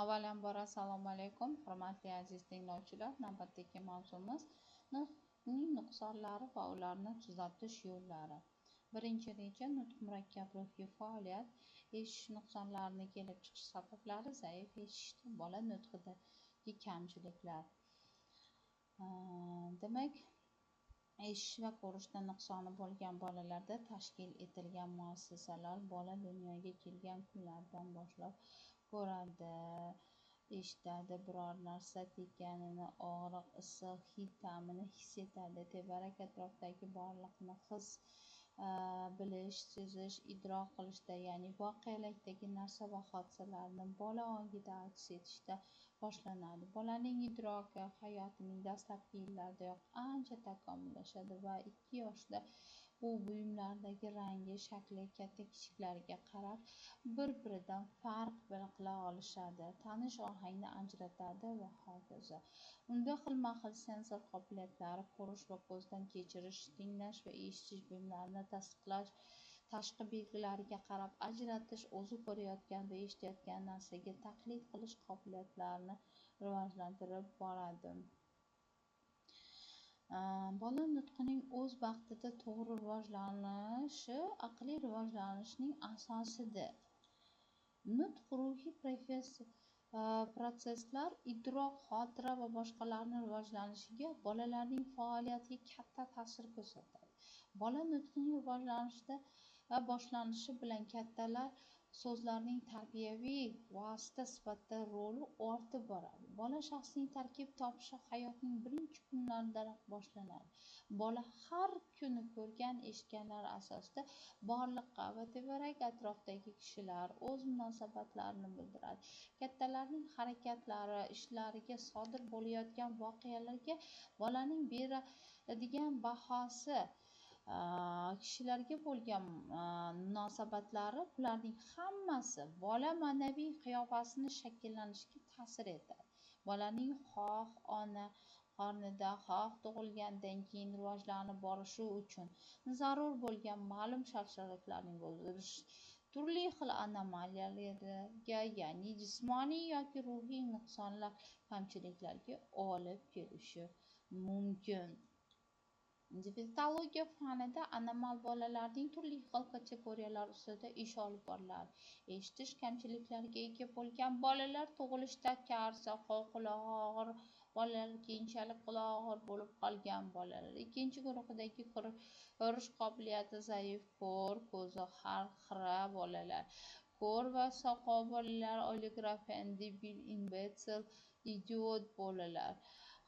Avvalambor assalomu alaykum, hurmatli aziz tinglovchilar. Navbatdagi mavzumiz nutqning nuqsonlari va ularni tuzatish yo'llari. Birinchi reja nutq murakkab ruhiy faoliyat, eshitish nuqsonlarining kelib chiqish sabablari, zaif eshitishda bola nutqidagi kamchiliklar. Demak, eshitish va ko'rishda nuqsoni bo'lgan bolalarda tashkil etilgan muassasalar bola dunyoga kelgan kunlardan boshlab ko'radi, eshitadi, biror narsa tekkanini, og'riq, issiq, hid ta'mini his etadi, tevarak atrofdagi borliqni his, bilish, sezish, idrok qilishda, ya'ni voqelikdagi narsa va hodisalarni bola ongida aks etishda boshlanadi. Bolaning idroki hayotining dastlabki yillaridayoq ancha takomillashadi va 2 yoshda u buyumlardagi rangi, shakli katta-kichiklariga qarab bir-biridan farq qila olishadi, tanish ohangni ajratadi va hokazo. Unda xilma-xil sensor qobiliyatlari, ko'rish va ko'zdan kechirish, tinglash va eshitish buyumlarini tasdiqlash, tashqi belgilariga qarab ajratish, o'zi ko'rayotgan va eshitayotgan narsaga taqlid qilish qobiliyatlarini rivojlantirib boradi. Bola nutqining o'z vaqtida to'g'ri rivojlanishi aqliy rivojlanishning asosidir. Nutq ruhiy proseslar, idrok, xotira va boshqalarning rivojlanishiga, bolalarning faoliyatiga katta ta'sir ko'rsatadi. Bola nutqining rivojlanishida boshlanishi bilan kattalar so'zlarning tarbiyaviy vosita sifatida roli ortib boradi. Bola shaxsining tarkib topishi hayotning birinchi kunlaridan boshlanadi. Bola har kuni ko'rgan, eshitganlari asosida borliqqa va tevarak atrofdagi kishilar o'z munosabatlarini bildiradi. Kattalarning harakatlari, ishlariga, sodir bo'layotgan voqealarga bolaning beradigan bahosi, kishilarga bo'lgan munosabatlari, bularning hammasi bola ma'naviy qiyofasini shakllanishiga ta'sir etadi. Bolaning xoh ona qornida, xoh tug'ilgandan keyin rivojlanib borishi uchun zarur bo'lgan ma'lum shart-sharoitlarning bo'lishi turli xil anomaliyalarga, ya'ni jismoniy yoki ruhiy nuqsonlar, kamchiliklarga olib kelishi mumkin. Dialektologiya fanida anomal bolalarning turli xil kategoriyalar ustida ish olib boriladi. Eshitish kamchiliklariga ega bo'lgan bolalar, tug'ilishda kar, soqov, qulog'i og'ir bolalar, keyinchalik qulog'i og'ir bo'lib qolgan bolalar. Ikkinchi guruhdagi ko'rish qobiliyati zaif, ko'r, ko'zi har xira bolalar. Ko'r va soqov bolalar, oligrafan, debil, imbetsil, idiot bolalar.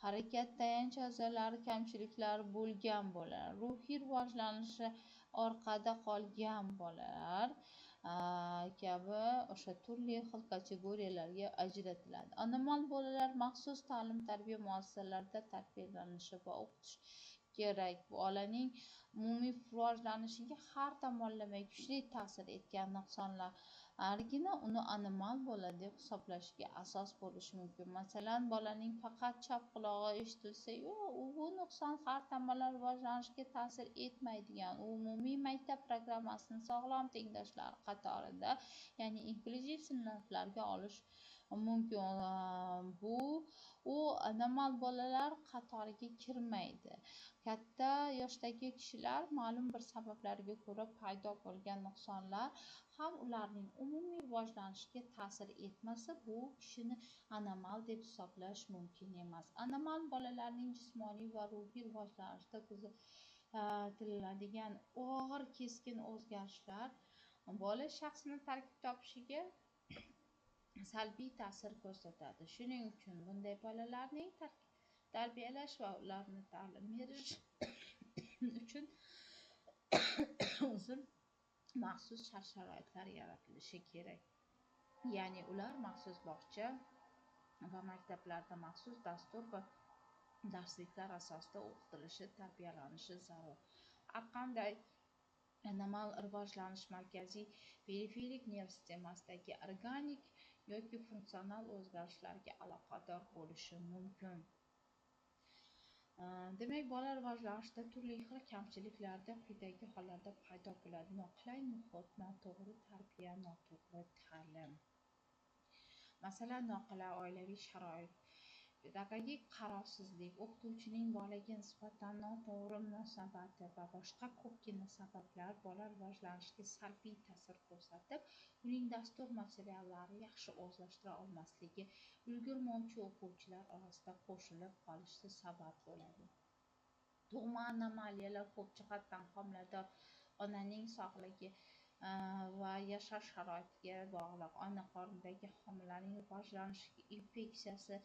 Harakat, tayanch a'zolari kamchiliklari bo'lgan bolalar, ruhiy rivojlanishi orqada qolgan bolalar kabi o'sha turli xil kategoriyalarga ajratiladi. Anomal bolalar maxsus ta'lim-tarbiya muassasalarida tarbiyalanishi va o'qitish kerak. Bolaning umumiy rivojlanishiga har tomonlama kuchli ta'sir etgan nuqsonlargina uni anomal bola deb hisoblashiga asos bo'lishi mumkin. Masalan, bolaning faqat chap qulog'i eshitilsa, bu nuqson har tomonlama rivojlanishiga ta'sir etmaydigan, u umumiy maktab programmasini sog'lom tengdoshlar qatorida, ya'ni inklyuziv sinflarga olish mumkin. U anomal bolalar qatoriga kirmaydi. Katta yoshdagi kishilar ma'lum bir sabablarga ko'ra paydo bo'lgan nuqsonlar ham ularning umumiy rivojlanishiga ta'sir etmasa, bu kishini anomal deb hisoblash mumkin emas. Anomal bolalarning jismoniy va ruhiy rivojlanishida kuzatiladigan og'ir keskin o'zgarishlar bola shaxsini tarkib topishiga salbiy ta'sir ko'rsatadi. Shuning uchun bunday bolalarning tarbiyalash va ularni ta'lim berish uchun maxsus shart-sharoitlar yaratilishi kerak. Ya'ni ular maxsus bog'cha va maktablarda maxsus dastur va darsliklar asosida o'qitilishi, tarbiyalanishi zarur. Har qanday anomal rivojlanish markaziy periferik nerv sistemasidagi organik yoki funksional o'zgarishlarga aloqador bo'lishi mumkin. Demak, bola rivojlanishida turli xil kamchiliklarda quyidagi hollarda paydo bo'ladi: noqulay muhit, noto'g'ri tarbiya, noto'g'ri ta'lim. Masalan, noqulay oilaviy sharoit, pedagogik qarovsizlik, o'qituvchining bolaga nisbatan noto'g'ri munosabati va boshqa ko'pgina sabablar bola rivojlanishiga salbiy ta'sir ko'rsatib, uning dastur materiallarini yaxshi o'zlashtira olmasligi ulgurmovchi o'quvchilar orasida qo'shilib qolishiga sabab bo'ladi. Tug'ma anomaliyalar ko'p jihatdan homilador onaning sog'ligi va yashash sharoitiga bog'liq. Ona qornidagi homilaning rivojlanishiga infeksiyasi,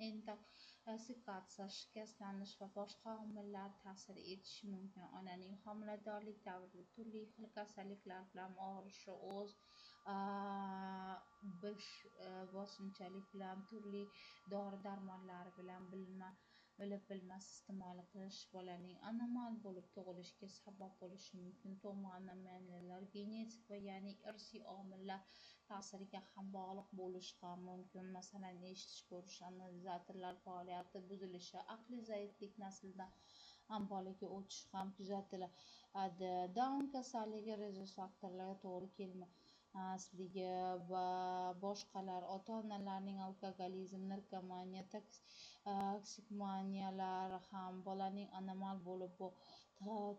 intoksikatsiya, shikastlanish va boshqa omillar ta'sir etishi mumkin. Onaning homiladorlik davrida turli xil kasalliklar bilan og'rishi, o'z bosimchalik bilan, turli dori-darmonlar bilan bilib-bilmas iste'mol qilish bolaning anomal bo'lib tug'ilishiga sabab bo'lishi mumkin. Tug'ma anomaliyalar genetik va ya'ni irsiy omillar ta'siriga ham bog'liq bo'lishi ham mumkin. Masalan, eshitish, ko'rish analizatorlar faoliyati buzilishi, aqliy zaiflik, nasldan bolaga o'tish ham kuzatiladi. Down kasalligi, rezus faktorlarga to'g'ri kelmasligi va boshqalar. Ota-onalarning alkogolizm, narkomaniya, toksikmaniyalar ham bolaning anomal bo'lib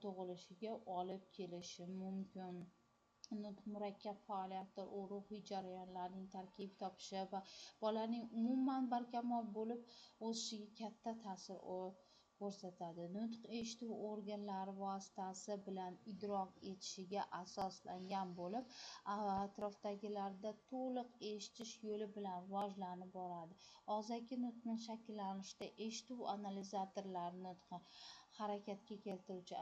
tug'ilishiga olib kelishi mumkin. Nutq murakkab faoliyatlar, u ruhiy jarayonlarning tarkib topishi va bolaning umuman barkamol bo'lib o'sishiga katta ta'sir ko'rsatadi. Nutq eshituv organlari vositasi bilan idrok etishiga asoslangan bo'lib, atrofdagilarda to'liq eshitish yo'li bilan rivojlanib boradi. Og'zaki nutqning shakllanishida eshituv analizatorlari, nutqni harakatga keltiruvchi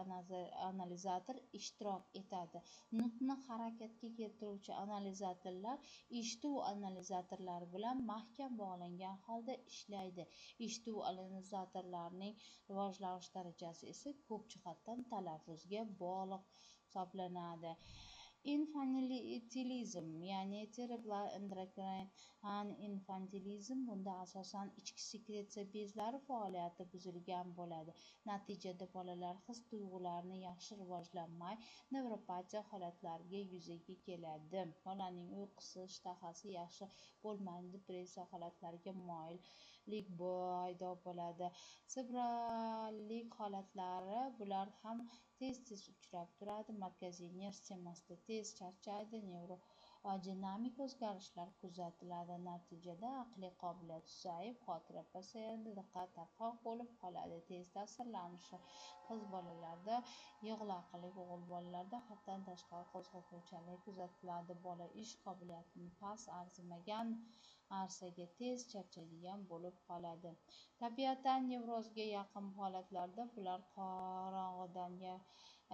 analizator ishtirok etadi. Nutqni harakatga keltiruvchi analizatorlar eshituv analizatorlari bilan mahkam bog'langan holda ishlaydi. Eshituv analizatorlarining rivojlanish darajasi esa ko'p jihatdan talaffuzga bog'liq hisoblanadi. Infantilizm, ya'ni cerebral endocrine infantilizm, bunda asosan ichki sekresiya bezlari faoliyati buzilgan bo'ladi. Natijada bolalar his-tuyg'ularni yaxshi rivojlanmay, nevropatiya holatlariga yuzaga keladi. Bolaning uyqusi, ishtahasi yaxshi bo'lmaydi, depressiya holatlariga moyillik paydo bo'ladi. Serebrallik holatlari, bular ham tez-tez uchrab turadi. Markaziy nerv sistemasida tez charchaydi, nevrodinamik o'zgarishlar kuzatiladi. Natijada aqliy qobiliyat susayib, xotira pasayadi, diqqat tarqoq bo'lib qoladi. Tez ta'sirlanishi qiz bolalarda yig'loqlik, o'g'il bolalarda haddan tashqari qo'zg'atuvchanlik kuzatiladi. Bola ish qobiliyatini past, arzimagan narsaga tez charchaydigan bo'lib qoladi. Tabiatan nevrozga yaqin holatlarda bular qorong'idan,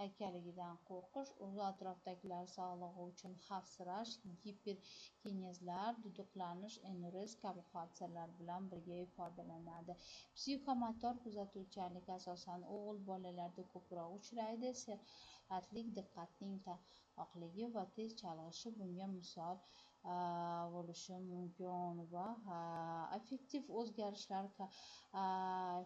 yakkaligidan qo'rqish, o'z atrofidagilar sog'lig'i uchun xavfsirash, giperkinezlar, duduqlanish, enurez kabi hodisalar bilan birga ifodalanadi. Psixomotor kuzatuvchanlik asosan o'g'il bolalarda ko'proq uchraydi. Serqatlik, diqqatning tarqoqligi va tez chalg'ishi bunga misol bo'lishi mumkin. Va affektiv o'zgarishlar,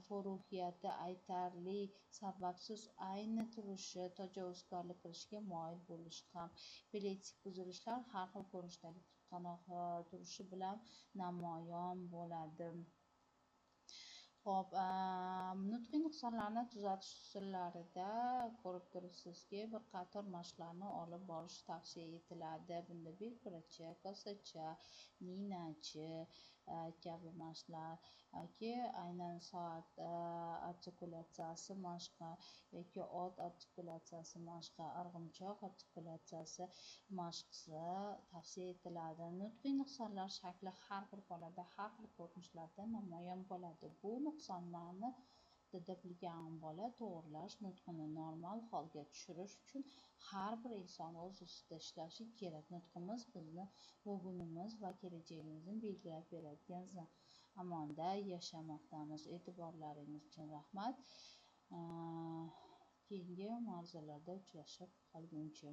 kayfiyati aytarli sababsiz aynib turishi, tajovuzkorlik qilishga moyil bo'lishi ham. Epileptik buzilishlar har xil ko'rinishdagi qanoq turishi bilan namoyon bo'ladi. Xo'p, nutqiy nuqsonlarni tuzatish usullarida ko'rib turibsizki, bir qator mashqlarni olib borish tavsiya etiladi. Bunda belkurakcha, kosacha, ninachi kabi mashqlar yoki aynan soat artikulatsiyasi mashqi yoki ot artikulatsiyasi mashqi, arg'imchoq artikulatsiyasi mashqi tavsiya etiladi. Nutqiy nuqsonlar shakli har bir bolada har xil ko'rinishlarda namoyon bo'ladi. Bu nuqsonlarni bilgan bola to'g'rilash, nutqini normal holga tushirish uchun har bir inson o'z ustida ishlashi kerak. Nutqimiz bizni bugunimiz va kelajagimizni belgilab beradigan zamonda yashamoqdamiz. E'tiborlaringiz uchun rahmat. Keyingi mavzularda uchrashib qolguncha